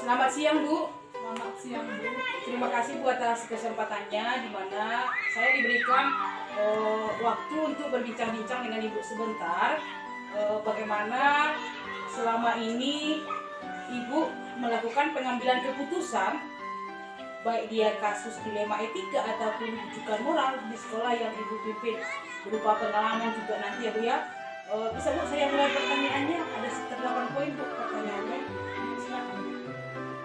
Selamat siang Bu. Selamat siang Bu. Terima kasih Bu atas kesempatannya di mana saya diberikan waktu untuk berbincang-bincang dengan Ibu sebentar. Bagaimana selama ini Ibu melakukan pengambilan keputusan baik dia kasus dilema etika ataupun rujukan moral di sekolah yang Ibu pimpin, berupa pengalaman juga nanti ya Bu ya. Bisa Bu saya mulai pertanyaannya, ada sekitar 8 poin Bu pertanyaannya. Silakan.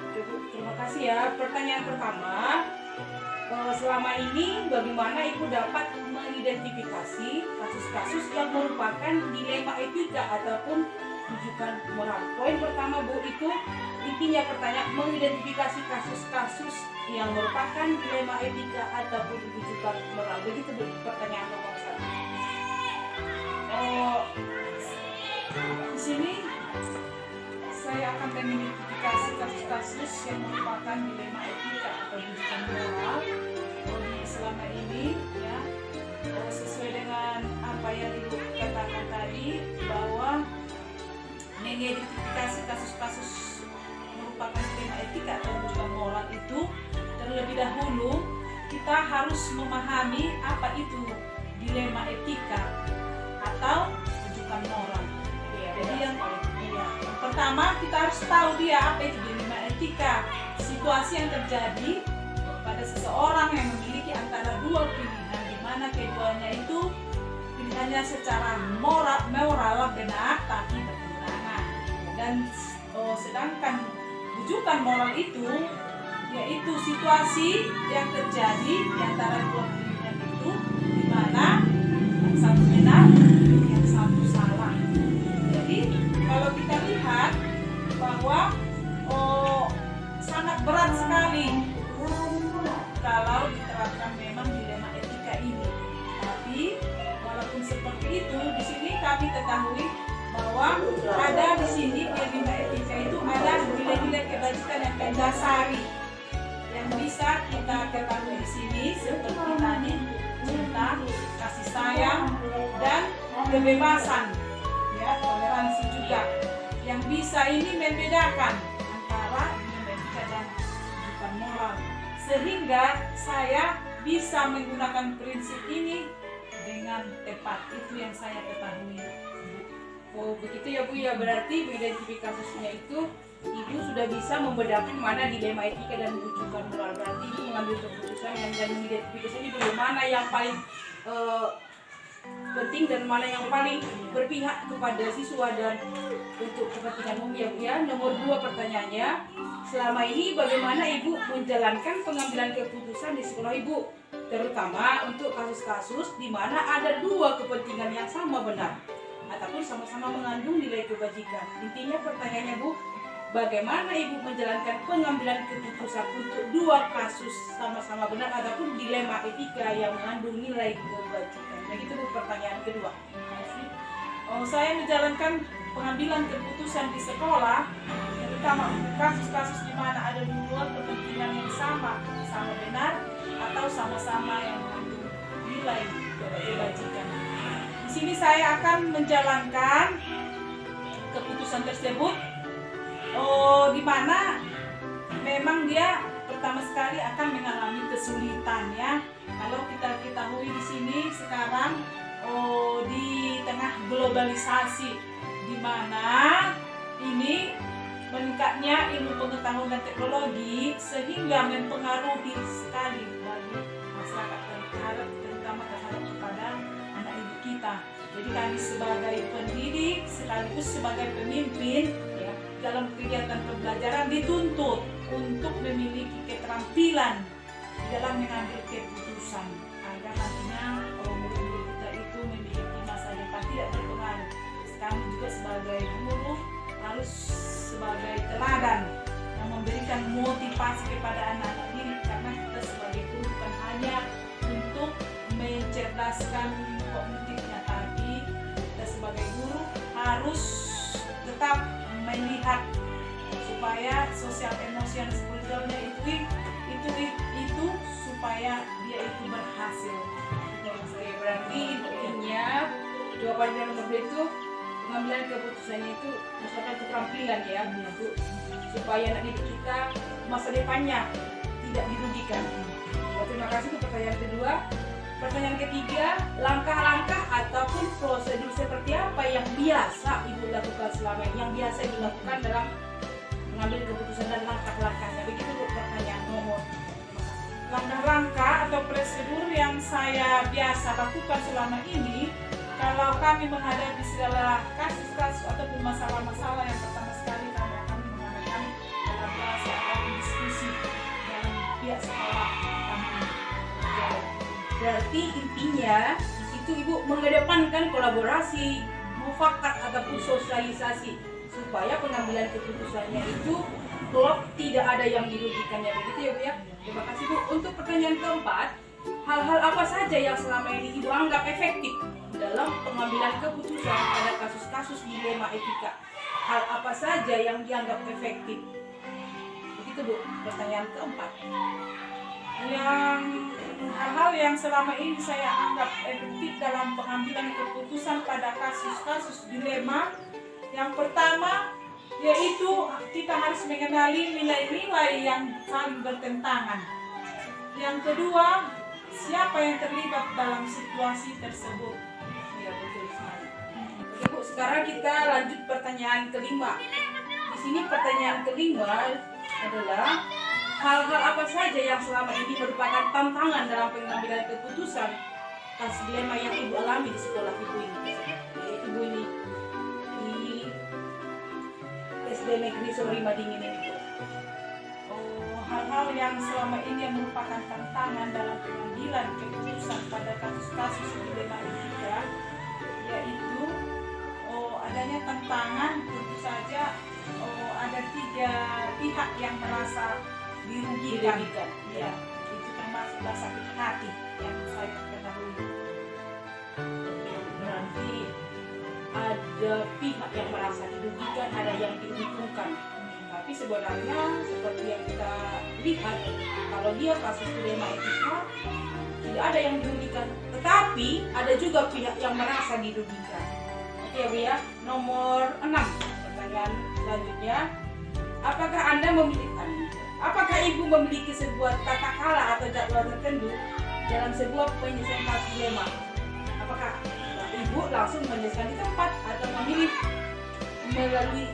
Oke Bu, terima kasih ya. Pertanyaan pertama, selama ini bagaimana Ibu dapat mengidentifikasi kasus-kasus yang merupakan dilema etika ataupun rujukan moral? Poin pertama Bu itu intinya pertanyaan mengidentifikasi kasus-kasus yang merupakan dilema etika ataupun rujukan moral. Begitu Bu pertanyaan nomor 1. Di sini saya akan mengidentifikasi kasus-kasus yang merupakan dilema etika atau rujukan moral selama ini ya, sesuai dengan apa yang Ibu katakan tadi bahwa mengidentifikasi kasus-kasus merupakan dilema etika atau rujukan moral itu terlebih dahulu kita harus memahami apa itu dilema etika atau rujukan moral. Ya, jadi yang pertama kita harus tahu dia apa itu dilema etika. Situasi yang terjadi pada seseorang yang memiliki antara dua pilihan, di mana keduanya itu pilihannya secara moral benar tapi bertentangan, dan sedangkan rujukan moral itu yaitu situasi yang terjadi di antara dua pilihan itu, di mana yang satu benar, yang satu salah. Jadi kalau kita lihat bahwa sangat berat sekali kalau diterapkan memang dilema etika ini. Tapi walaupun seperti itu, di sini kami ketahui bahwa ada di sini dilema etika itu ada nilai-nilai kebajikan yang mendasari yang bisa kita ketahui di sini, seperti tadi cinta, kasih sayang, dan kebebasan, ya, toleransi juga, yang bisa ini membedakan antara dilema etika dan rujukan moral, sehingga saya bisa menggunakan prinsip ini dengan tepat. Itu yang saya ketahui. Oh begitu ya Bu ya, berarti identifikasinya itu Ibu sudah bisa membedakan mana dilema etika dan rujukan moral. Berarti Ibu mengambil keputusan yang dan mengidentifikasi dulu mana yang paling penting dan mana yang paling berpihak kepada siswa dan untuk kepentingan umum ya Bu ya. Nomor 2 pertanyaannya, selama ini bagaimana Ibu menjalankan pengambilan keputusan di sekolah Ibu, terutama untuk kasus-kasus di mana ada dua kepentingan yang sama benar ataupun sama-sama mengandung nilai kebajikan. Intinya pertanyaannya Bu, bagaimana Ibu menjalankan pengambilan keputusan untuk dua kasus sama-sama benar ataupun dilema etika yang mengandung nilai kebajikan? Begitu Bu pertanyaan kedua. Saya menjalankan pengambilan keputusan di sekolah, terutama kasus-kasus di mana ada dua kepentingan yang sama benar atau sama-sama yang mengandung nilai kebajikan. Di sini saya akan menjalankan keputusan tersebut di mana memang dia pertama sekali akan mengalami kesulitan ya. Kalau kita ketahui di sini sekarang di tengah globalisasi, di mana ini meningkatnya ilmu pengetahuan dan teknologi sehingga mempengaruhi sekali bagi masyarakat terutama terhadap kepada anak didik kita. Jadi kami sebagai pendidik sekaligus sebagai pemimpin ya, dalam kegiatan pembelajaran dituntut untuk memiliki keterampilan dalam mengambil keputusan agar nantinya murid-murid kita itu memiliki masa depan tidak terpengaruh. Kami juga sebagai guru harus sebagai teladan yang memberikan motivasi kepada anak-anak didik, karena kita sebagai guru bukan hanya untuk mencerdaskan kognitifnya, tapi kita sebagai guru harus tetap melihat supaya sosial emosional spiritualnya itu supaya dia itu berhasil. Oke, berarti intinya jawaban yang nomor 2 itu pengambilan keputusannya itu misalkan keterampilan ya Bu, supaya anak didik kita masa depannya tidak dirugikan. Terima kasih untuk pertanyaan kedua. Pertanyaan ketiga, langkah-langkah ataupun prosedur seperti apa yang biasa Ibu lakukan selama ini, yang biasa Ibu lakukan dalam mengambil keputusan dan langkah-langkahnya. Begitu Bu pertanyaan nomor. Langkah-langkah atau prosedur yang saya biasa lakukan selama ini, kalau kami menghadapi segala kasus-kasus ataupun masalah-masalah, yang pertama sekali kami akan mengadakan elaborasi atau diskusi dalam pihak sekolah kami. Berarti intinya di situ Ibu mengedepankan kolaborasi, mufakat ataupun sosialisasi supaya pengambilan keputusannya itu klop, tidak ada yang dirugikannya. Begitu ya Bu ya. Terima kasih Bu. Untuk pertanyaan keempat, hal-hal apa saja yang selama ini Ibu anggap efektif dalam pengambilan keputusan pada kasus-kasus dilema etika? Hal apa saja yang dianggap efektif? Begitu Bu, pertanyaan keempat. Hal-hal yang selama ini saya anggap efektif dalam pengambilan keputusan pada kasus-kasus dilema, yang pertama yaitu kita harus mengenali nilai-nilai yang saling bertentangan. Yang kedua, siapa yang terlibat dalam situasi tersebut. Ya, betul sekali. Oke Bu, sekarang kita lanjut pertanyaan kelima. Di sini pertanyaan kelima adalah hal-hal apa saja yang selama ini merupakan tantangan dalam pengambilan keputusan kasus dilema yang Ibu alami di sekolah Ibu ini. Yaitu Ibu ini di SD Negeri Sori Madingin ini. Hal-hal yang selama ini yang merupakan tantangan dalam pengambilan keputusan pada kasus-kasus dilema etika, yaitu adanya tantangan, tentu saja ada 3 pihak yang merasa dirugikan. Ya, itu termasuk sakit hati yang saya ketahui. Berarti ada pihak yang merasa dirugikan, ada yang diuntungkan. Tapi sebenarnya seperti yang kita lihat, kalau dia kasus dilema etika tidak ada yang dirugikan, tetapi ada juga pihak yang merasa dirugikan. Oke ya Bu ya. Nomor 6, pertanyaan selanjutnya, apakah Ibu memiliki sebuah tata cara atau jadwal tertentu dalam sebuah penyelesaian kasus dilema? Apakah Ibu langsung menyelesaikan di tempat atau memilih melalui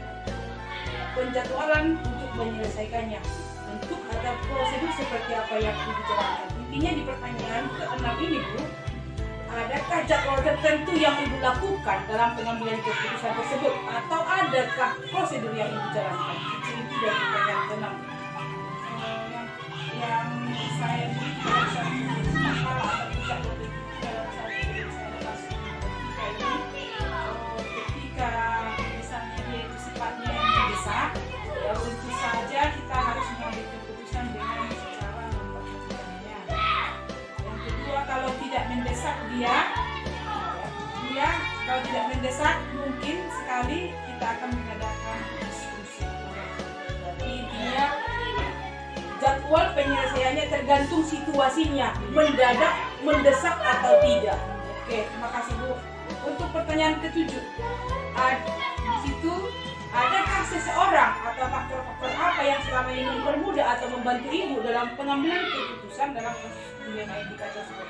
penjadwalan untuk menyelesaikannya? Bentuk atau prosedur seperti apa yang Ibu jalankan? Intinya di pertanyaan ke-6 ini Bu, adakah jadwal tertentu yang Ibu lakukan dalam pengambilan keputusan tersebut, atau adakah prosedur yang Ibu jalankan? Itu dari pertanyaan ke-6. Yang saya miliki dalam satu masalah atau jadwal dalam satu penyelesaian kasus ketika misalnya dia itu sifatnya yang mendesak, ya tentu saja kita harus mengambil keputusan dengan secara memperhatikannya. Yang kedua, kalau tidak mendesak kalau tidak mendesak, mungkin sekali kita akan mengadakan diskusi. Berarti intinya jadwal penyelesaiannya tergantung situasinya, mendadak, mendesak atau tidak. Oke, terima kasih Bu. Untuk pertanyaan ke-7, di situ adakah seseorang atau faktor-faktor apa yang selama ini mempermudah atau membantu Ibu dalam pengambilan keputusan dalam kasus dilema etika tersebut?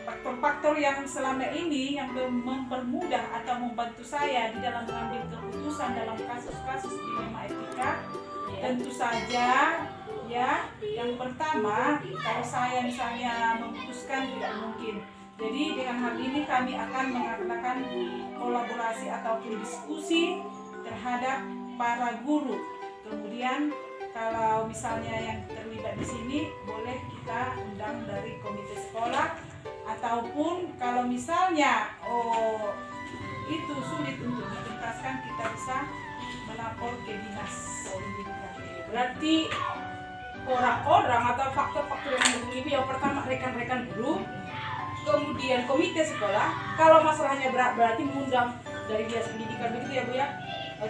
Faktor-faktor yang selama ini yang mempermudah atau membantu saya di dalam mengambil keputusan dalam kasus-kasus dilema etika, tentu saja ya, yang pertama, kalau saya misalnya memutuskan tidak mungkin. Jadi dengan hal ini kami akan mengadakan kolaborasi ataupun diskusi terhadap para guru. Kemudian kalau misalnya yang terlibat di sini, boleh kita undang dari komite sekolah, ataupun kalau misalnya itu sulit untuk dituntaskan, kita bisa melapor ke dinas pendidikan. Berarti orang-orang atau faktor-faktor yang menghubungi yang pertama rekan-rekan guru, kemudian komite sekolah. Kalau masalahnya berat, berarti mengundang dari dinas pendidikan. Begitu ya Bu ya.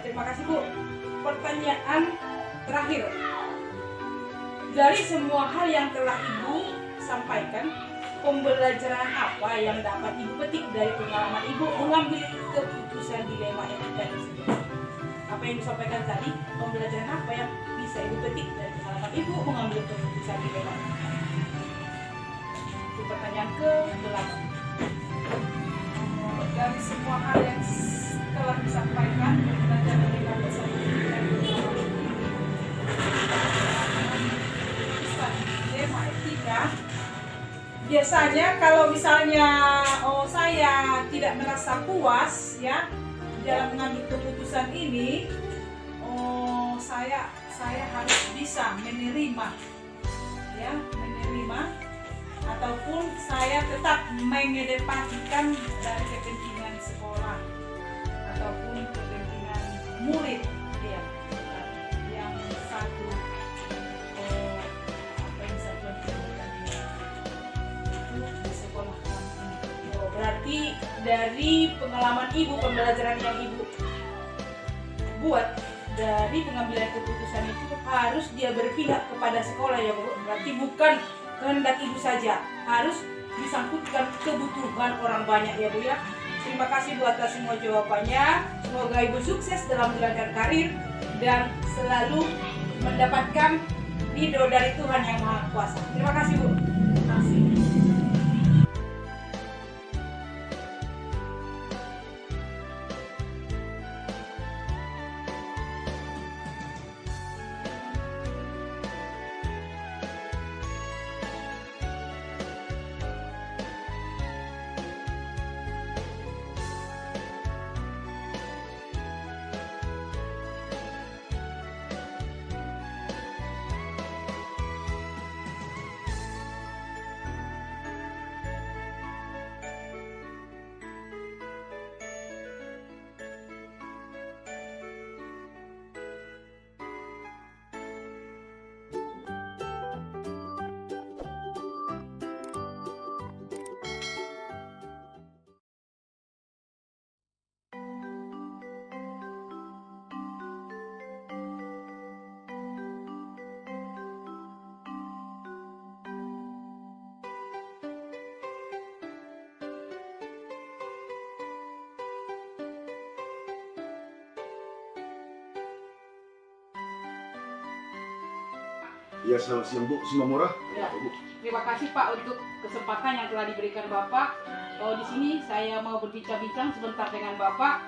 Terima kasih Bu. Pertanyaan terakhir, dari semua hal yang telah Ibu sampaikan, pembelajaran apa yang dapat Ibu petik dari pengalaman Ibu mengambil keputusan dilema etika tersebut? apa yang disampaikan tadi, pembelajaran apa yang bisa ibu petik dari pengalaman ibu mengambil keputusan di dalam. Itu pertanyaan ke-8. Dari semua hal yang telah disampaikan, pembelajaran dari keputusan dilema etika. Biasanya kalau misalnya saya tidak merasa puas ya dalam mengambil keputusan ini, saya harus bisa menerima ataupun saya tetap mengedepankan dari kepentingan sekolah ataupun kepentingan murid ya. Yang satu berarti dari pengalaman ibu, pembelajaran yang ibu buat dari pengambilan keputusan itu harus dia berpihak kepada sekolah ya Bu. Berarti bukan kehendak ibu saja, harus disangkutkan kebutuhan orang banyak ya Bu ya. Terima kasih Bu atas semua jawabannya. Semoga ibu sukses dalam menjalankan karir dan selalu mendapatkan ridho dari Tuhan yang Maha Kuasa. Terima kasih Bu. Terima kasih. Ya, selamat siang Bu, Simamora. Ya, terima kasih Pak untuk kesempatan yang telah diberikan Bapak. Di sini saya mau berbincang-bincang sebentar dengan Bapak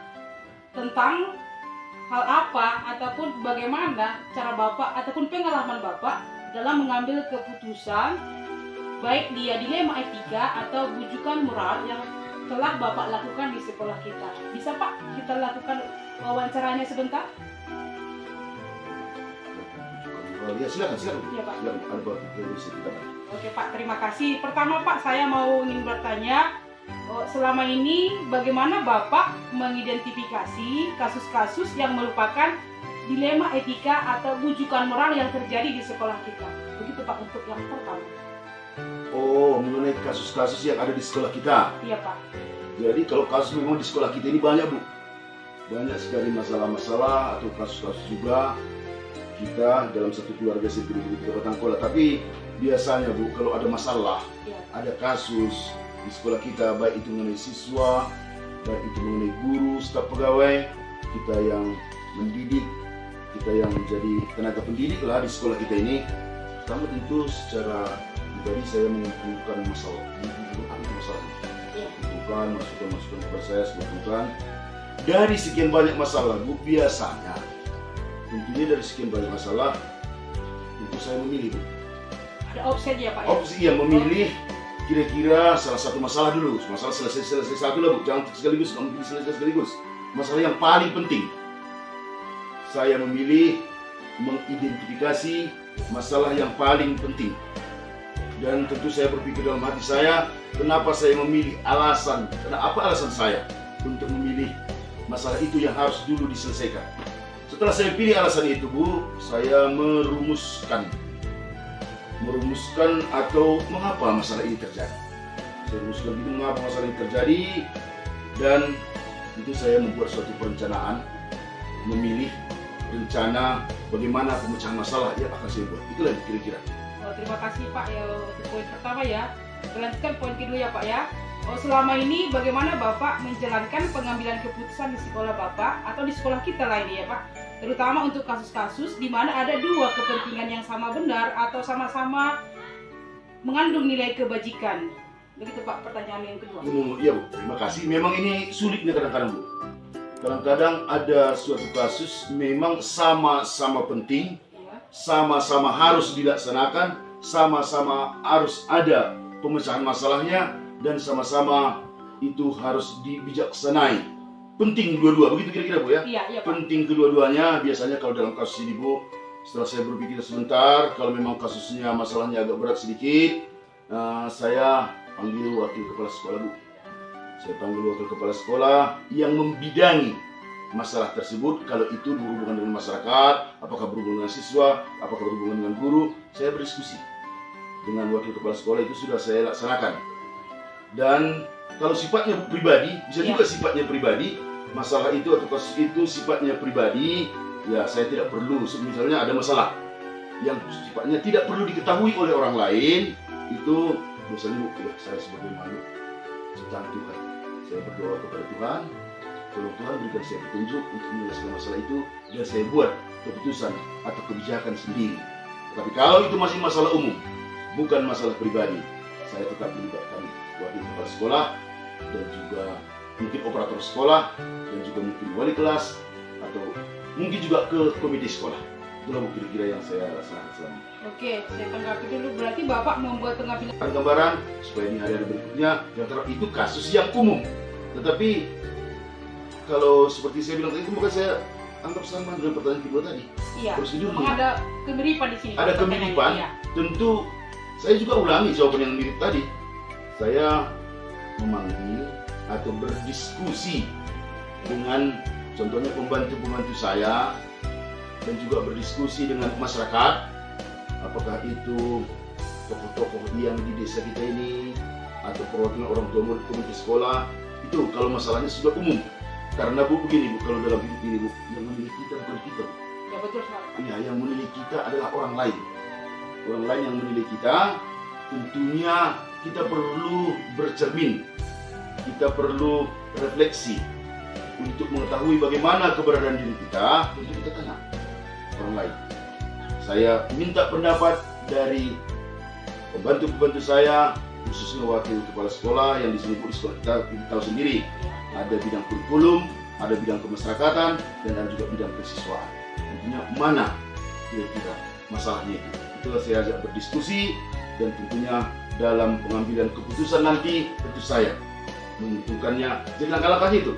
tentang hal apa ataupun bagaimana cara Bapak ataupun pengalaman Bapak dalam mengambil keputusan, baik dia dilema etika atau bujukan moral yang telah Bapak lakukan di sekolah kita. Bisa Pak kita lakukan wawancaranya sebentar? Ya, silakan. Iya Pak. Silakan. Oke Pak, terima kasih. Pertama Pak, saya ingin bertanya, selama ini bagaimana Bapak mengidentifikasi kasus-kasus yang merupakan dilema etika atau bujukan moral yang terjadi di sekolah kita? Begitu Pak untuk yang pertama. Oh, mengenai kasus-kasus yang ada di sekolah kita. Iya Pak. Jadi kalau kasus memang di sekolah kita ini banyak Bu. Banyak sekali masalah-masalah atau kasus-kasus juga. Kita dalam satu keluarga seperti kita batang sekolah, tapi biasanya Bu, kalau ada masalah, Ya. ada kasus di sekolah kita, baik itu mengenai siswa, baik itu mengenai guru, staf pegawai, kita yang mendidik, kita yang menjadi tenaga pendidik lah di sekolah kita ini. Pertama tentu secara pribadi saya mengumpulkan masalah, apa itu masalah? Ya. Mengumpulkan masukan-masukan kepada saya sebetulnya. Dari sekian banyak masalah Bu, biasanya tentunya dari sekian banyak masalah, tentu saya memilih. Ada opsi aja Pak ya? Opsi yang memilih kira-kira salah satu masalah dulu. Masalah selesai satu lah Bu, jangan sekaligus, nggak mungkin selesai sekaligus. Masalah yang paling penting. Saya memilih mengidentifikasi masalah yang paling penting. Dan tentu saya berpikir dalam hati saya, kenapa saya memilih apa alasan saya untuk memilih masalah itu yang harus dulu diselesaikan. Setelah saya pilih alasan itu Bu, saya merumuskan atau mengapa masalah ini terjadi. Saya rumuskan itu mengapa masalah ini terjadi, dan itu saya membuat suatu perencanaan, memilih rencana bagaimana pemecahan masalah yang akan saya buat. Itulah kira-kira. Terima kasih Pak ya untuk poin pertama ya. Lanjutkan poin kedua ya Pak ya. selama ini bagaimana Bapak menjalankan pengambilan keputusan di sekolah Bapak atau di sekolah kita lah ini ya Pak, terutama untuk kasus-kasus di mana ada dua kepentingan yang sama benar atau sama-sama mengandung nilai kebajikan. Begitu Pak pertanyaan yang kedua. Iya Bu, terima kasih. Memang ini sulitnya kadang-kadang Bu. Kadang-kadang ada suatu kasus memang sama-sama penting, Iya. sama-sama harus dilaksanakan, sama-sama harus ada pemecahan masalahnya, dan sama-sama itu harus dibijaksanai. Penting dua-dua, begitu kira-kira Bu ya? Iya Pak. Penting kedua-duanya. Biasanya kalau dalam kasus ini Bu, setelah saya berpikir sebentar, kalau memang kasusnya masalahnya agak berat sedikit, saya panggil wakil kepala sekolah Bu. Saya panggil wakil kepala sekolah yang membidangi masalah tersebut. Kalau itu berhubungan dengan masyarakat, apakah berhubungan dengan siswa, apakah berhubungan dengan guru, saya berdiskusi dengan wakil kepala sekolah, itu sudah saya laksanakan. Dan kalau sifatnya pribadi, bisa juga sifatnya pribadi, masalah itu atau kasus itu sifatnya pribadi, ya saya tidak perlu. Misalnya ada masalah yang sifatnya tidak perlu diketahui oleh orang lain, itu biasanya Bu, ya, saya sebagai makhluk ciptaan Tuhan, saya berdoa kepada Tuhan, tolong Tuhan berikan saya petunjuk untuk menyelesaikan masalah itu, dan saya buat keputusan atau kebijakan sendiri. Tapi kalau itu masih masalah umum, bukan masalah pribadi, saya tetap melibatkan wakil kepala sekolah dan juga mungkin operator sekolah dan juga mungkin wali kelas atau mungkin juga ke komite sekolah. Itulah kira-kira yang saya laksanakan selama ini. Oke, saya tanggapi dulu. Berarti Bapak membuat pengambilan Gambaran supaya di hari-hari berikutnya yang terang itu kasus yang umum. Tetapi kalau seperti saya bilang tadi, itu bukan saya anggap sama dengan pertanyaan kedua tadi. Iya. Prosedurnya. Memang ada kemiripan di sini. Ada kemiripan. Iya. Tentu saya juga ulangi jawaban yang mirip tadi. Saya memanggil atau berdiskusi dengan contohnya pembantu-pembantu saya, dan juga berdiskusi dengan masyarakat, apakah itu tokoh-tokoh yang di desa kita ini atau perwakilan orang tua murid komite sekolah. Itu kalau masalahnya sudah umum. Karena Bu begini Bu, kalau dalam hidup ini Bu, yang memilih kita bukan kita Bu. Ya betul sekali. Iya, yang menilai kita adalah orang lain. Orang lain yang menilai kita. Tentunya kita perlu bercermin, kita perlu refleksi untuk mengetahui bagaimana keberadaan diri kita. Tentu kita tanya orang lain. Saya minta pendapat dari pembantu-pembantu saya, khususnya wakil kepala sekolah yang di sini di sekolah kita tahu sendiri. Ada bidang kurikulum, ada bidang kemasyarakatan, dan ada juga bidang kesiswaan. Tentunya mana kira-kira masalahnya itu. Itulah saya ajak berdiskusi, dan tentunya dalam pengambilan keputusan nanti tentu saya menentukannya. Jadi langkah-langkahnya itu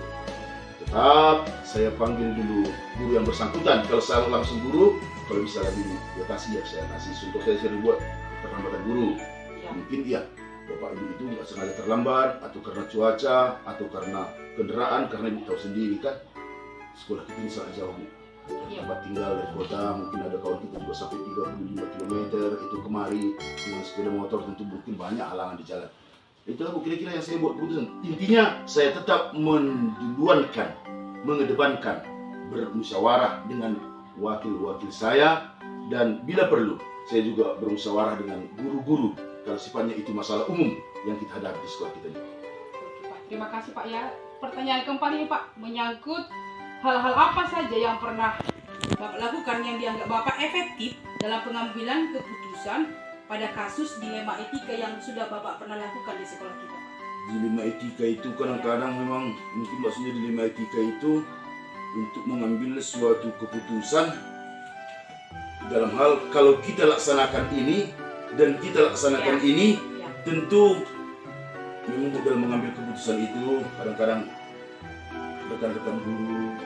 tetap saya panggil dulu guru yang bersangkutan. Kalau saya langsung guru, kalau bisa lagi diatasi ya saya kasih. Contoh saya sering buat keterlambatan guru. Ya. Mungkin iya Bapak Ibu itu nggak sengaja terlambat, atau karena cuaca, atau karena kendaraan, karena Ibu tahu sendiri kan sekolah kita ini sangat jauh. Tempat tinggal dari kota, mungkin ada kawan kita juga sampai 35 km itu kemari dengan sepeda motor, tentu mungkin banyak halangan di jalan. Itulah Bu kira-kira yang saya buat keputusan. Intinya saya tetap mengedepankan bermusyawarah dengan wakil-wakil saya, dan bila perlu saya juga bermusyawarah dengan guru-guru kalau sifatnya itu masalah umum yang kita hadapi di sekolah kita ini. Oke, Pak. Terima kasih Pak ya. Pertanyaan keempat ini Pak, menyangkut hal-hal apa saja yang pernah Bapak lakukan yang dianggap Bapak efektif dalam pengambilan keputusan pada kasus dilema etika yang sudah Bapak pernah lakukan di sekolah kita, Pak? Dilema etika itu kadang-kadang memang mungkin maksudnya dilema etika itu untuk mengambil suatu keputusan dalam hal kalau kita laksanakan ini dan kita laksanakan ini, tentu memang dalam mengambil keputusan itu kadang-kadang rekan-rekan guru,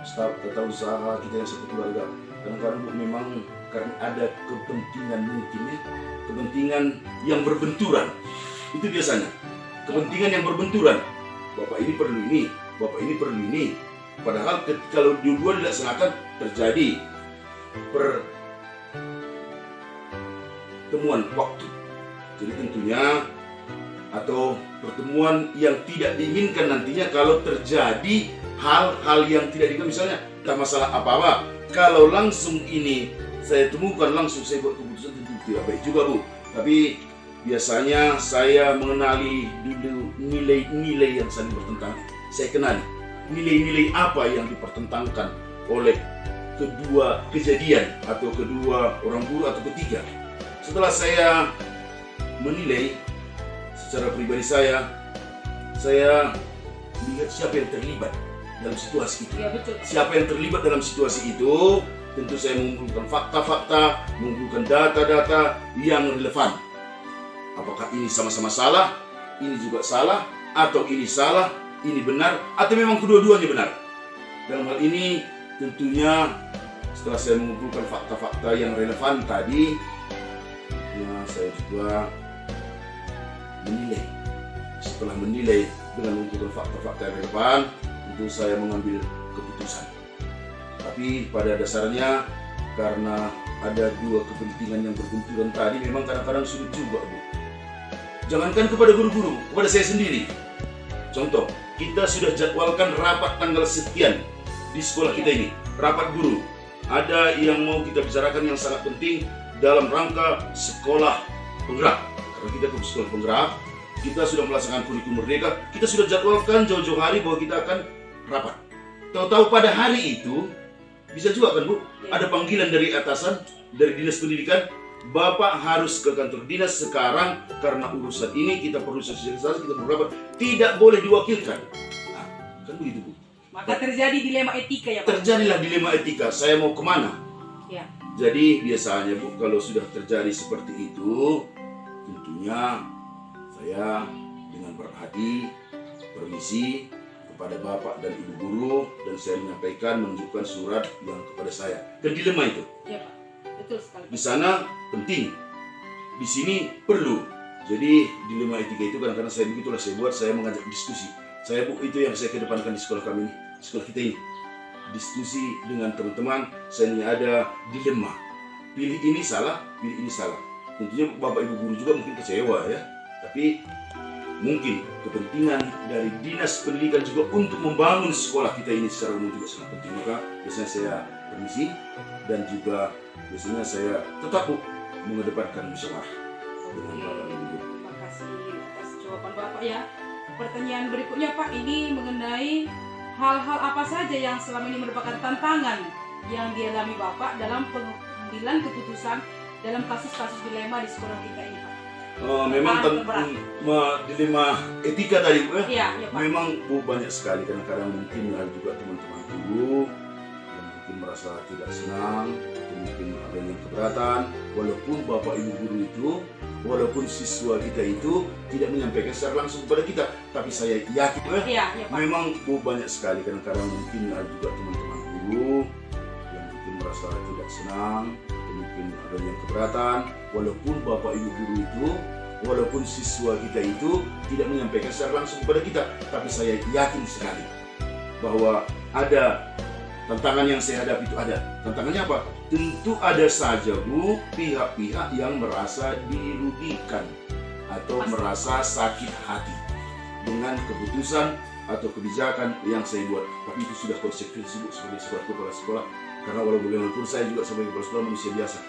staf tata usaha kita yang satu keluarga, kadang-kadang memang karena ada kepentingan mungkin ya, kepentingan yang berbenturan. Itu biasanya kepentingan yang berbenturan. Bapak ini perlu ini, Bapak ini perlu ini. Padahal kalau dua dilaksanakan terjadi pertemuan waktu. Jadi tentunya atau pertemuan yang tidak diinginkan nantinya kalau terjadi hal-hal yang tidak diinginkan, misalnya tak masalah apa-apa. Kalau langsung ini saya temukan langsung saya buat keputusan, tentu tidak baik juga Bu. Tapi biasanya saya mengenali dulu nilai-nilai yang saling bertentangan. Saya kenali nilai-nilai apa yang dipertentangkan oleh kedua kejadian atau kedua orang guru atau ketiga. Setelah saya menilai secara pribadi saya lihat siapa yang terlibat dalam situasi itu. Ya, betul. Siapa yang terlibat dalam situasi itu, tentu saya mengumpulkan fakta-fakta, mengumpulkan data-data yang relevan. Apakah ini sama-sama salah, ini juga salah, atau ini salah, ini benar, atau memang kedua-duanya benar. Dalam hal ini tentunya setelah saya mengumpulkan fakta-fakta yang relevan tadi, ya saya juga menilai. Setelah menilai dengan mengumpulkan fakta-fakta yang relevan, tentu saya mengambil keputusan. Tapi pada dasarnya karena ada dua kepentingan yang berbenturan tadi, memang kadang-kadang sulit juga, Bu. Jangankan kepada guru-guru, kepada saya sendiri. Contoh, kita sudah jadwalkan rapat tanggal sekian di sekolah kita ini, rapat guru. Ada yang mau kita bicarakan yang sangat penting dalam rangka sekolah penggerak. Karena kita ke sekolah penggerak, kita sudah melaksanakan kurikulum merdeka, kita sudah jadwalkan jauh-jauh hari bahwa kita akan rapat. Tahu-tahu pada hari itu, bisa juga kan, Bu, ada panggilan dari atasan, dari dinas pendidikan, Bapak harus ke kantor dinas sekarang karena urusan ini kita perlu sosialisasi, kita perlu rapat, tidak boleh diwakilkan. Nah, kan begitu, Bu. Maka terjadi dilema etika ya, Pak. Terjadilah dilema etika, saya mau kemana? Ya. Jadi biasanya, Bu, kalau sudah terjadi seperti itu, tentunya saya dengan berat hati permisi kepada Bapak dan Ibu guru, dan saya menyampaikan, menunjukkan surat yang kepada saya. Kan dilema itu. Ya, Pak. Betul sekali. Di sana penting, di sini perlu. Jadi dilema etika itu kadang-kadang saya begitulah saya buat, saya mengajak diskusi. Saya, Bu, itu yang saya kedepankan di sekolah kami ini, sekolah kita ini. Diskusi dengan teman-teman, saya ini ada dilema. Pilih ini salah, pilih ini salah. Tentunya Bapak Ibu guru juga mungkin kecewa ya. Tapi mungkin kepentingan dari dinas pendidikan juga untuk membangun sekolah kita ini secara umum juga sangat penting. Maka biasanya saya permisi, dan juga biasanya saya tetap, Bu, mengedepankan musyawarah dengan Bapak Ibu guru. Terima kasih atas jawaban Bapak ya. Pertanyaan berikutnya, Pak, ini mengenai hal-hal apa saja yang selama ini merupakan tantangan yang dialami Bapak dalam pengambilan keputusan dalam kasus-kasus dilema di sekolah kita ini, Pak. Memang dilema etika tadi, Bu, ya, Pak. Memang, Bu, banyak sekali. Kadang-kadang mungkin ada juga teman-teman guru yang mungkin merasa tidak senang, mungkin ada yang keberatan, walaupun Bapak Ibu guru itu, walaupun siswa kita itu tidak menyampaikan secara langsung kepada kita, tapi saya yakin, Ya, Pak. memang, Bu, banyak sekali. Kadang-kadang mungkin ada juga teman-teman guru yang mungkin merasa tidak senang, mungkin ada yang keberatan, walaupun Bapak Ibu guru itu, walaupun siswa kita itu tidak menyampaikan secara langsung kepada kita, tapi saya yakin sekali bahwa ada tantangan yang saya hadapi. Itu ada tantangannya apa? Tentu ada saja, Bu, pihak-pihak yang merasa dirugikan atau merasa sakit hati dengan keputusan atau kebijakan yang saya buat. Tapi itu sudah konsekuensi, Bu, sebagai sebuah kepala sekolah. Karena walau bagaimanapun saya juga sebagai kepala sekolah manusia biasa.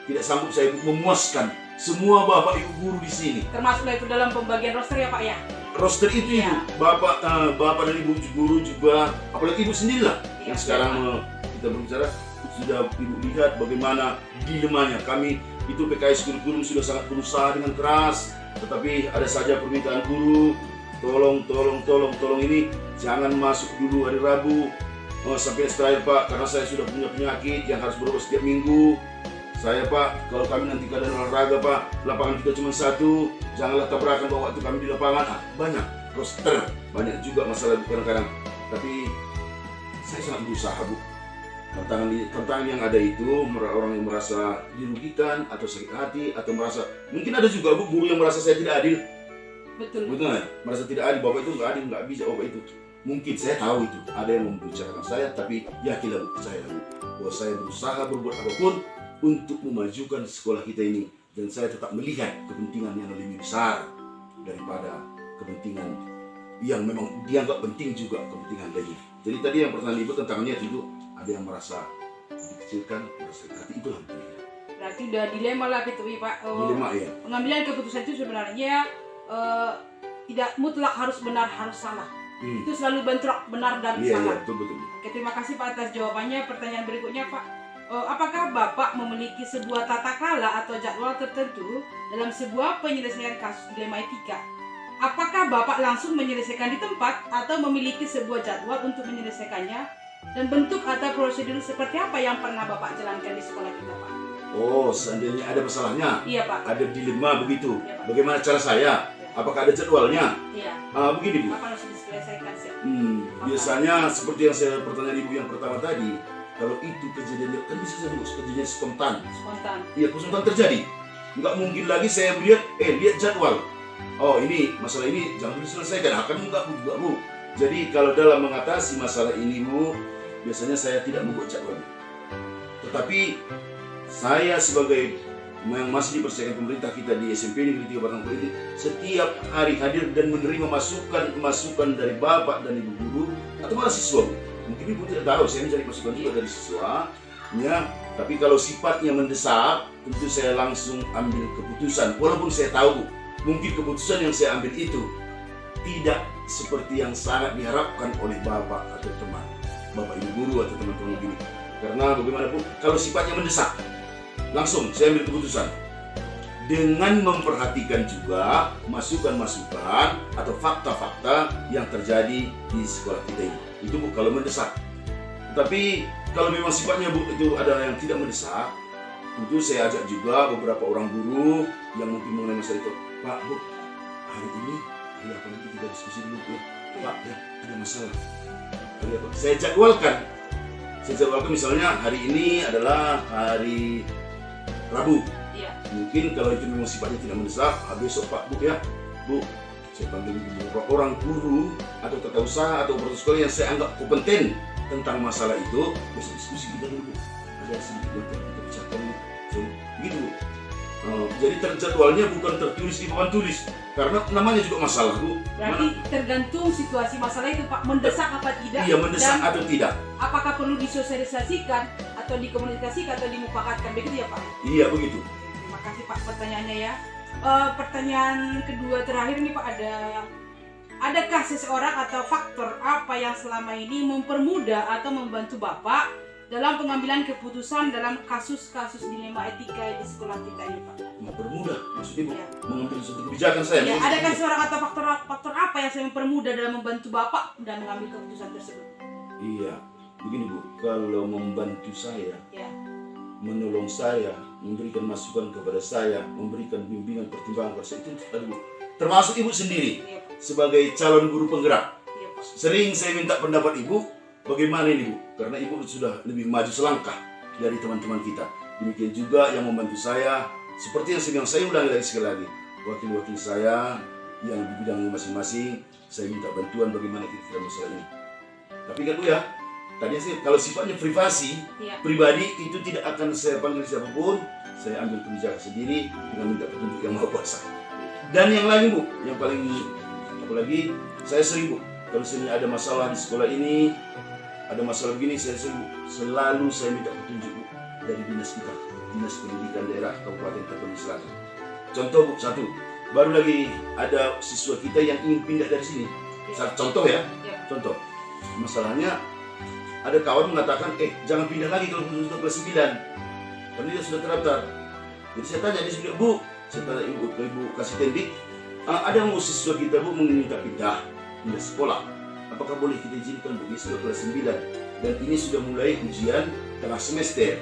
Tidak sanggup saya memuaskan semua Bapak Ibu guru di sini. Termasuklah itu dalam pembagian roster ya, Pak ya. Roster itu, Ya. Ibu, Bapak dan Ibu guru juga, apalagi Ibu sendirilah Ya, yang sekarang ya, kita berbicara, sudah Ibu lihat bagaimana dilemanya. Kami itu PKS kurikulum sudah sangat berusaha dengan keras, tetapi ada saja permintaan guru, tolong ini jangan masuk dulu hari Rabu sampai terakhir, Pak, karena saya sudah punya penyakit yang harus berobat setiap minggu. Saya, Pak, kalau kami nanti keadaan olahraga, Pak, lapangan kita cuma satu, janganlah tabrakan bahwa waktu kami di lapangan. Banyak roster, banyak juga masalah kadang-kadang. Tapi saya sangat berusaha, Bu. Tantangan yang ada itu, orang yang merasa dirugikan atau sakit hati atau merasa, mungkin ada juga, Bu, guru yang merasa saya tidak adil. Betul. Betul nggak? Merasa tidak adil, Bapak itu nggak adil, nggak bisa Bapak itu. Mungkin saya tahu itu, ada yang membicarakan saya, tapi yakinlah, Bu, percaya, Bu, bahwa saya berusaha berbuat apapun untuk memajukan sekolah kita ini, dan saya tetap melihat kepentingan yang lebih besar daripada kepentingan yang memang dianggap penting juga, kepentingan lainnya. Jadi tadi yang pertanyaan Ibu tantangannya itu ada yang merasa dikecilkan, merasa sakit hati, itulah penting. Berarti udah dilema lah gitu Pak. Dilema ya. Pengambilan keputusan itu sebenarnya tidak mutlak harus benar harus salah. Itu selalu bentrok benar dan Iya, salah. betul. Oke, terima kasih Pak atas jawabannya. Pertanyaan berikutnya Pak, apakah Bapak memiliki sebuah tata kala atau jadwal tertentu dalam sebuah penyelesaian kasus dilema etika? Apakah Bapak langsung menyelesaikan di tempat atau memiliki sebuah jadwal untuk menyelesaikannya? Dan bentuk atau prosedur seperti apa yang pernah Bapak jalankan di sekolah kita Pak? Oh, seandainya ada masalahnya, Iya Pak. ada dilema begitu. Iya, Pak. Bagaimana cara saya? Apakah ada jadwalnya? Iya. Begini Bu. Bapak harus diselesaikan sih. Biasanya seperti yang saya pertanyaan Ibu yang pertama tadi, kalau itu kejadiannya kan bisa saja Bu, kejadian spontan. Spontan. Iya, spontan terjadi. Nggak mungkin lagi saya melihat, lihat jadwal. Oh ini, masalah ini jangan diselesaikan. Akan enggak Bu juga Bu. Jadi kalau dalam mengatasi masalah ini Bu, biasanya saya tidak membuat jadwal. Tetapi saya sebagai yang masih dipercayakan pemerintah kita di SMP Negeri 3 Batang Toru ini, setiap hari hadir dan menerima masukan dari Bapak dan Ibu guru atau malah siswa. Mungkin Ibu tidak tahu, saya mencari masukan juga dari siswa. Ya, tapi kalau sifatnya mendesak, tentu saya langsung ambil keputusan. Walaupun saya tahu, mungkin keputusan yang saya ambil itu tidak seperti yang sangat diharapkan oleh Bapak atau teman, Bapak Ibu guru atau teman-teman begini. Karena bagaimanapun, kalau sifatnya mendesak, langsung saya ambil keputusan dengan memperhatikan juga masukan-masukan atau fakta-fakta yang terjadi di sekolah kita ini. Itu Bu kalau mendesak. Tapi kalau memang sifatnya Bu itu ada yang tidak mendesak, tentu saya ajak juga beberapa orang guru yang mungkin mengenai masalah itu. Pak Bu, hari ini apa nanti kita diskusi dulu ya. Pak ya ada masalah. Hari apa? Saya jadwalkan misalnya hari ini adalah hari Rabu. Iya. Mungkin kalau itu memang sifatnya tidak mendesak, besok Pak Bu ya, Bu, saya panggil beberapa orang guru atau tata usaha atau operasi sekolah yang saya anggap kompeten tentang masalah itu, besok diskusi kita dulu. Ada sedikit yang kita bicarakan dulu. Begitu Bu. Jadi jadwalnya bukan tertulis di papan tulis, karena namanya juga masalah Bu. Berarti tergantung situasi masalah itu Pak, mendesak apa tidak? Iya, mendesak dan atau tidak. apakah perlu disosialisasikan atau dikomunikasikan atau dimufakatkan, begitu ya Pak? Iya begitu. Terima kasih Pak pertanyaannya ya. Pertanyaan kedua terakhir nih Pak, adakah seseorang atau faktor apa yang selama ini mempermudah atau membantu Bapak dalam pengambilan keputusan dalam kasus-kasus dilema etika di sekolah kita ini Pak? Mempermudah, maksudnya Bu, Ya. mengambil suatu kebijakan saya. Ya, adakah seorang atau faktor apa yang saya mempermudah dalam membantu Bapak dan mengambil keputusan tersebut? Iya, begini Bu, kalau membantu saya, Ya. menolong saya, memberikan masukan kepada saya, memberikan bimbingan pertimbangan kepada saya, itu tadi Bu. Termasuk Ibu sendiri Iya Pak. sebagai calon guru penggerak. Iya Pak. Sering saya minta pendapat Ibu, bagaimana ini Bu? Karena Ibu sudah lebih maju selangkah dari teman-teman kita. Demikian juga yang membantu saya, seperti yang saya bilang, saya ulangi lagi sekali lagi, wakil-wakil saya yang di bidangnya masing-masing, saya minta bantuan bagaimana kita dalam masalah ini. Tapi kan Bu ya, tadi sih kalau sifatnya privasi, Iya. pribadi itu tidak akan saya panggil siapapun, saya ambil kebijakan sendiri dengan minta petunjuk yang Maha Kuasa. Dan yang lain Bu, yang paling apalagi saya sering Bu, kalau misalnya ada masalah di sekolah ini, ada masalah begini, saya selalu saya minta petunjuk Bu dari dinas kita, Dinas Pendidikan Daerah Kabupaten Tapanuli Selatan. Contoh Bu, satu, baru lagi ada siswa kita yang ingin pindah dari sini. Contoh ya, Iya. contoh. Masalahnya ada kawan mengatakan, jangan pindah lagi kalau sudah kelas 9, karena dia sudah terdaftar. Jadi saya tanya, dia bilang, Bu, saya tanya ibu kasih tendik, ada mau siswa kita Bu meminta pindah sekolah, apakah boleh kita izinkan Bu? Dia sudah kelas 9 dan ini sudah mulai ujian tengah semester.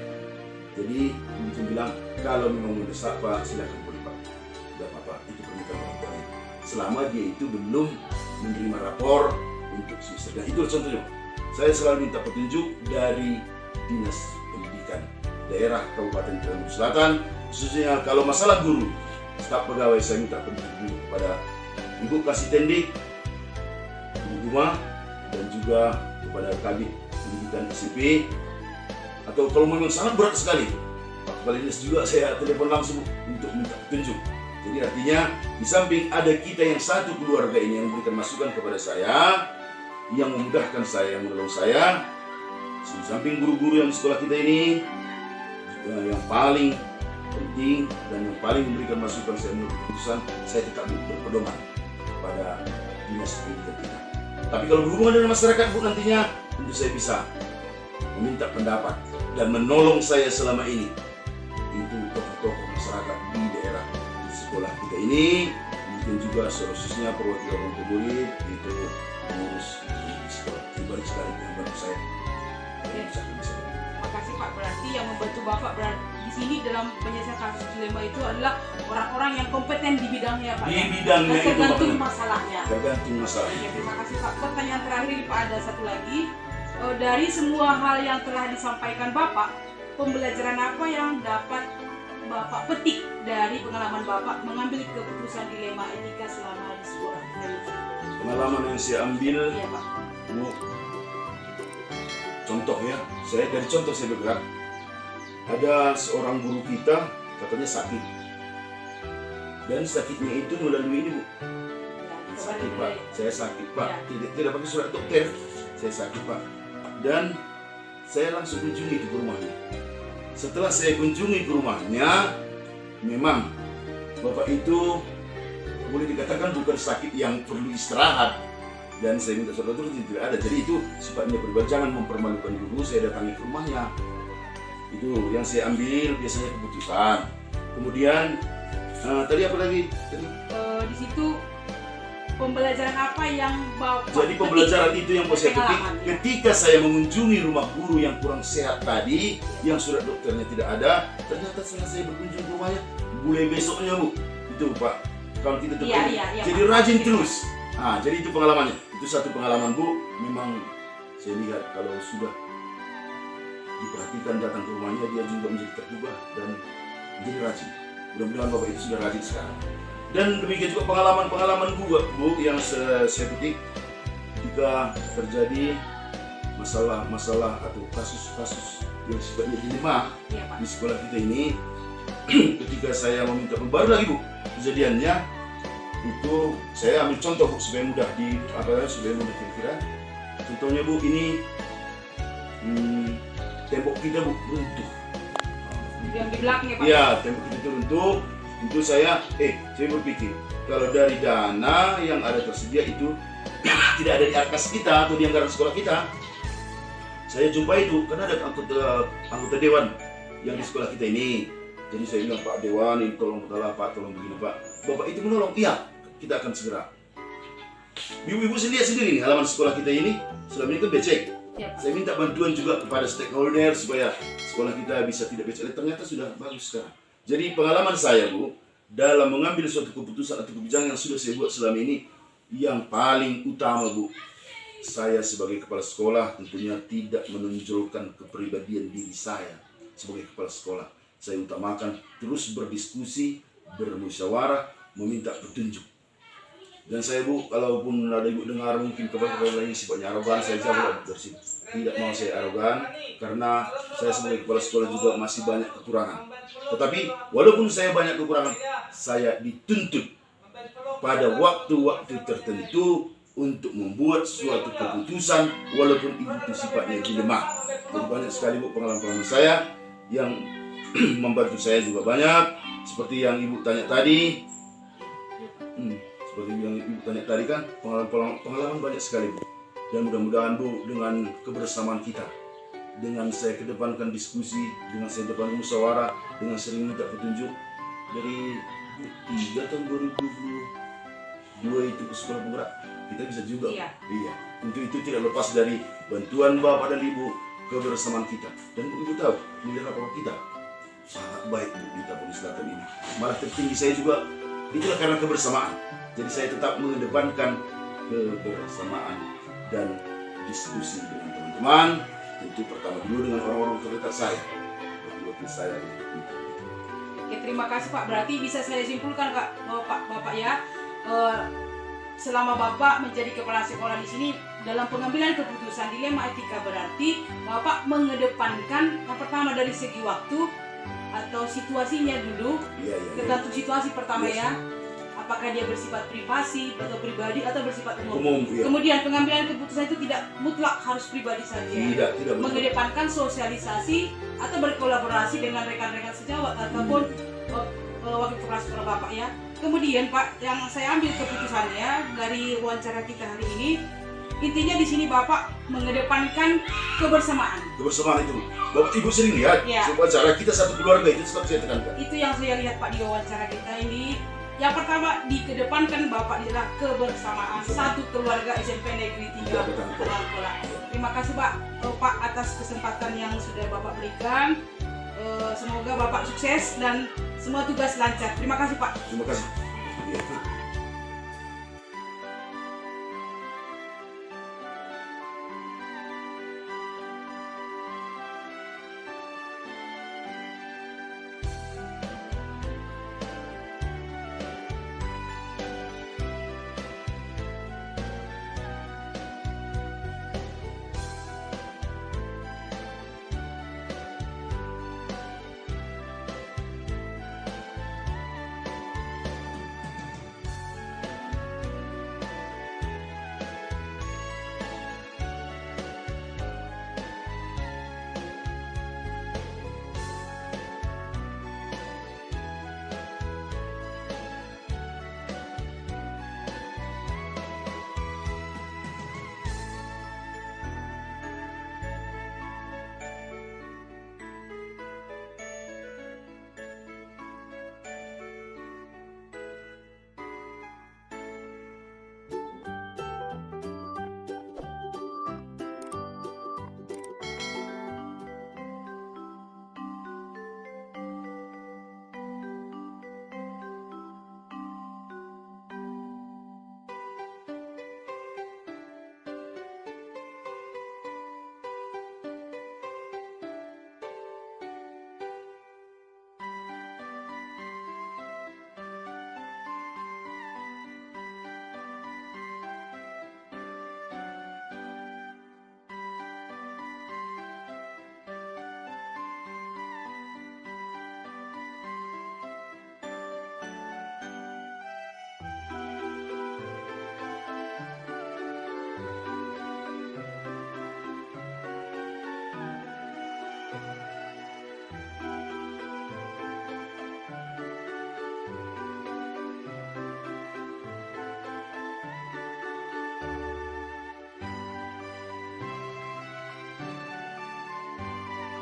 Jadi ibu bilang, kalau memang mendesak Pak, silakan boleh Pak, tidak apa-apa, itu permintaan orang tua. Selama dia itu belum menerima rapor untuk semester. Dan itu contohnya, saya selalu minta petunjuk dari Dinas Pendidikan Daerah Kabupaten Tapanuli Selatan, khususnya kalau masalah guru, staf pegawai, saya minta petunjuk kepada Ibu Kasih Tendik, Ibu Guma, dan juga kepada Kabid Pendidikan SMP. Atau kalau memang sangat berat sekali, Pak Kepala Dinas juga saya telepon langsung untuk minta petunjuk. Jadi artinya di samping ada kita yang satu keluarga ini yang memberikan masukan kepada saya, yang memudahkan saya, yang menolong saya, di samping guru-guru yang di sekolah kita ini, yang paling penting dan yang paling memberikan masukan saya menurut keputusan, saya tetap berpedoman pada dinas pendidikan kita. Tapi kalau berhubungan dengan masyarakat Bu, nantinya tentu saya bisa meminta pendapat dan menolong saya selama ini itu tokoh-tokoh masyarakat di daerah di sekolah kita ini, mungkin juga khususnya perwakilan orang tua murid itu mengurus di sekolah. Pribadi sekali yang membantu saya. Terima kasih Pak. Berarti yang membantu Bapak di sini dalam penyelesaian kasus dilema itu adalah orang-orang yang kompeten di bidangnya Pak. Di bidangnya itu tergantung masalahnya. Tergantung masalahnya. Oke, terima kasih Pak. Pertanyaan terakhir ini Pak, ada satu lagi. Dari semua hal yang telah disampaikan Bapak, pembelajaran apa yang dapat Bapak petik dari pengalaman Bapak mengambil keputusan dilema etika selama di sekolah? Pengalaman yang saya ambil, Iya Pak. Bu, contoh ya, saya dari contoh saya bergerak. Ada seorang guru kita katanya sakit, dan sakitnya itu melalui ini Bu. Sakit Pak, saya sakit Pak, tidak pakai surat dokter, saya sakit Pak. Dan saya langsung kunjungi ke rumahnya. Setelah saya kunjungi ke rumahnya, memang Bapak itu boleh dikatakan bukan sakit yang perlu istirahat. Dan saya minta surat dokter tidak ada. Jadi itu sifatnya pribadi, jangan mempermalukan guru. Saya datangi ke rumahnya. Itu yang saya ambil biasanya keputusan. Kemudian tadi apa lagi? Di situ pembelajaran apa yang Bapak Jadi pembelajaran itu yang saya petik pengalaman, ya. ketika saya mengunjungi rumah guru yang kurang sehat tadi, yang surat dokternya tidak ada, ternyata setelah saya berkunjung ke rumahnya, mulai besoknya Bu, itu Pak, kalau kita Iya, jadi Pak. rajin terus. Nah, jadi itu pengalamannya. Itu satu pengalaman Bu, memang saya lihat kalau sudah diperhatikan datang ke rumahnya, dia juga menjadi tergugah dan menjadi rajin. Mudah-mudahan Bapak itu sudah rajin sekarang. Dan demikian juga pengalaman-pengalaman Bu yang saya petik jika terjadi masalah-masalah atau kasus-kasus yang sifatnya dilema di sekolah kita ini. Ketika saya meminta baru lagi Bu kejadiannya itu, saya ambil contoh Bu supaya mudah kira-kira. Contohnya Bu, ini tembok kita Bu runtuh. Yang di belakangnya Pak. Iya, tembok kita runtuh. Itu saya berpikir kalau dari dana yang ada tersedia itu tidak ada di arkas kita atau di anggaran sekolah kita, saya jumpa itu karena ada anggota dewan yang di sekolah kita ini. Jadi saya bilang, Pak Dewan, ini tolong Pak, tolong begini Pak. Bapak itu menolong, iya, kita akan segera. Ibu-ibu sendiri nih halaman sekolah kita ini selama ini kan becek. Saya minta bantuan juga kepada stakeholder supaya sekolah kita bisa tidak becek. Ternyata sudah bagus sekarang. Jadi pengalaman saya Bu, dalam mengambil suatu keputusan atau kebijakan yang sudah saya buat selama ini, yang paling utama Bu, saya sebagai kepala sekolah tentunya tidak menonjolkan kepribadian diri saya sebagai kepala sekolah. Saya utamakan terus berdiskusi, bermusyawarah, meminta petunjuk. Dan saya Bu, kalaupun ada ibu dengar mungkin kepala-kepala ini sifatnya arogan, saya jawab dari sini. Tidak mau saya arogan, karena saya sebagai kepala sekolah juga masih banyak kekurangan. Tetapi walaupun saya banyak kekurangan, saya dituntut pada waktu-waktu tertentu untuk membuat suatu keputusan walaupun itu sifatnya dilema. Jadi banyak sekali Bu pengalaman-pengalaman saya yang membantu saya juga banyak. Seperti yang Ibu tanya tadi. Seperti yang Ibu tanya tadi kan, pengalaman banyak sekali Bu. Dan mudah-mudahan Bu, dengan kebersamaan kita, dengan saya kedepankan diskusi, dengan saya kedepankan musyawarah, dengan sering minta petunjuk dari 3 tahun 2022 itu ke sekolah penggerak, kita bisa juga. Iya. Untuk itu tidak lepas dari bantuan Bapak dan Ibu, kebersamaan kita. Dan Ibu tahu, nilai rapor kita sangat baik Bu di Tapanuli Selatan ini. Malah tertinggi saya juga, itulah karena kebersamaan. Jadi saya tetap mengedepankan kebersamaan dan diskusi dengan teman-teman. Tentu pertama dulu dengan orang-orang terdekat saya, wakil saya. Oke, terima kasih Pak. Berarti bisa saya simpulkan Bapak ya, selama Bapak menjadi kepala sekolah di sini dalam pengambilan keputusan dilema etika, berarti Bapak mengedepankan yang pertama dari segi waktu atau situasinya dulu, tergantung situasi pertama ya. apakah dia bersifat privasi atau pribadi atau bersifat umum. Umum, iya. Kemudian pengambilan keputusan itu tidak mutlak harus pribadi saja. Tidak betul. Mengedepankan sosialisasi atau berkolaborasi dengan rekan-rekan sejawat ataupun wakil kepala sekolah Bapak ya. Kemudian Pak, yang saya ambil keputusannya dari wawancara kita hari ini, intinya di sini Bapak mengedepankan kebersamaan. Kebersamaan itu, Bapak Ibu sering lihat, Ya. cara kita satu keluarga itu selalu saya tekankan. Itu yang saya lihat Pak di wawancara kita ini. Yang pertama dikedepankan Bapak adalah kebersamaan satu keluarga SMP Negeri 3 Kola. Terima kasih Pak atas kesempatan yang sudah Bapak berikan. Semoga Bapak sukses dan semua tugas lancar. Terima kasih Pak. Terima kasih.